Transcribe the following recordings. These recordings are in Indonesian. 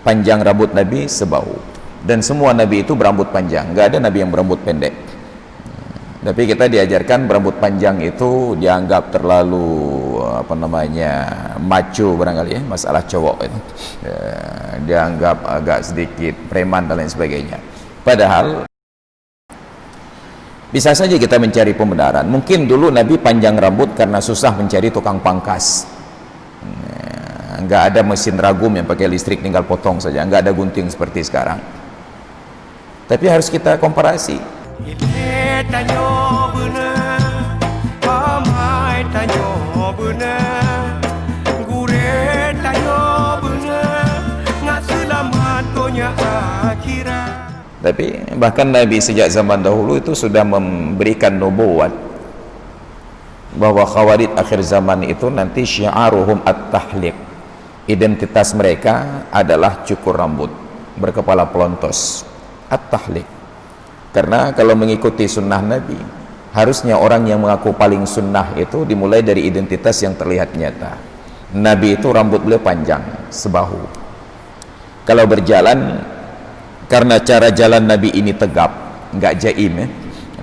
Panjang rambut Nabi sebahu, dan semua Nabi itu berambut panjang, nggak ada Nabi yang berambut pendek. Tapi kita diajarkan berambut panjang itu dianggap terlalu macho barangkali ya, masalah cowok itu dianggap agak sedikit preman dan lain sebagainya. Padahal bisa saja kita mencari pembenaran. Mungkin dulu Nabi panjang rambut karena susah mencari tukang pangkas, nggak ada mesin ragum yang pakai listrik tinggal potong saja, nggak ada gunting seperti sekarang. Tapi harus kita komparasi. Tapi bahkan Nabi sejak zaman dahulu itu sudah memberikan nubuat bahwa Khawarij akhir zaman itu nanti syiaruhum at-tahliq, identitas mereka adalah cukur rambut berkepala pelontos, at-tahliq. Karena kalau mengikuti sunnah Nabi, harusnya orang yang mengaku paling sunnah itu dimulai dari identitas yang terlihat nyata. Nabi itu rambut beliau panjang sebahu. Kalau berjalan, karena cara jalan Nabi ini tegap, nggak jaim ya.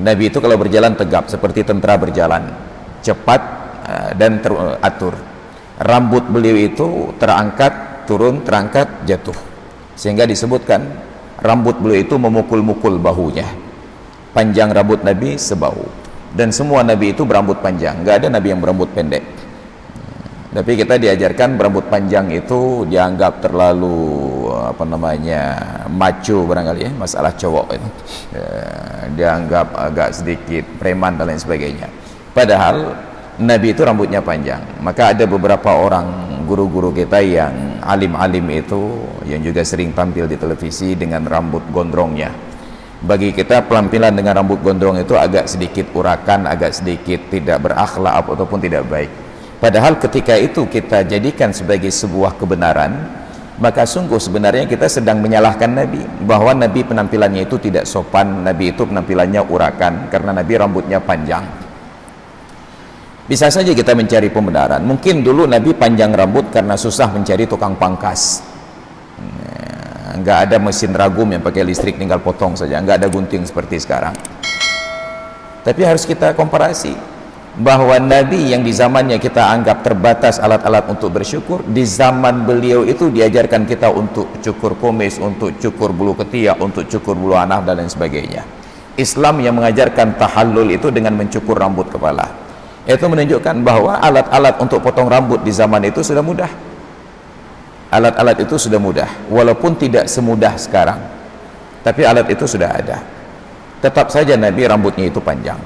Nabi itu kalau berjalan tegap seperti tentara berjalan, cepat dan teratur. Rambut beliau itu terangkat, turun, terangkat, jatuh, sehingga disebutkan rambut beliau itu memukul-mukul bahunya. Panjang rambut Nabi sebahu, dan semua Nabi itu berambut panjang, nggak ada Nabi yang berambut pendek. Tapi kita diajarkan berambut panjang itu dianggap terlalu macho barangkali ya, masalah cowok itu dianggap agak sedikit preman dan lain sebagainya. Padahal Nabi itu rambutnya panjang. Maka ada beberapa orang guru-guru kita yang alim-alim itu yang juga sering tampil di televisi dengan rambut gondrongnya. Bagi kita penampilan dengan rambut gondrong itu agak sedikit urakan, agak sedikit tidak berakhlak ataupun tidak baik. Padahal ketika itu kita jadikan sebagai sebuah kebenaran, maka sungguh sebenarnya kita sedang menyalahkan Nabi, bahwa Nabi penampilannya itu tidak sopan, Nabi itu penampilannya urakan karena Nabi rambutnya panjang. Bisa saja kita mencari pembenaran. Mungkin dulu Nabi panjang rambut karena susah mencari tukang pangkas, nggak ada mesin ragum yang pakai listrik tinggal potong saja, nggak ada gunting seperti sekarang. Tapi harus kita komparasi bahwa Nabi yang di zamannya kita anggap terbatas alat-alat untuk bersyukur, di zaman beliau itu diajarkan kita untuk cukur kumis, untuk cukur bulu ketiak, untuk cukur bulu anak dan lain sebagainya. Islam yang mengajarkan tahallul itu dengan mencukur rambut kepala. Itu menunjukkan bahwa alat-alat untuk potong rambut di zaman itu sudah mudah. Alat-alat itu sudah mudah, walaupun tidak semudah sekarang, tapi alat itu sudah ada. Tetap saja Nabi rambutnya itu panjang.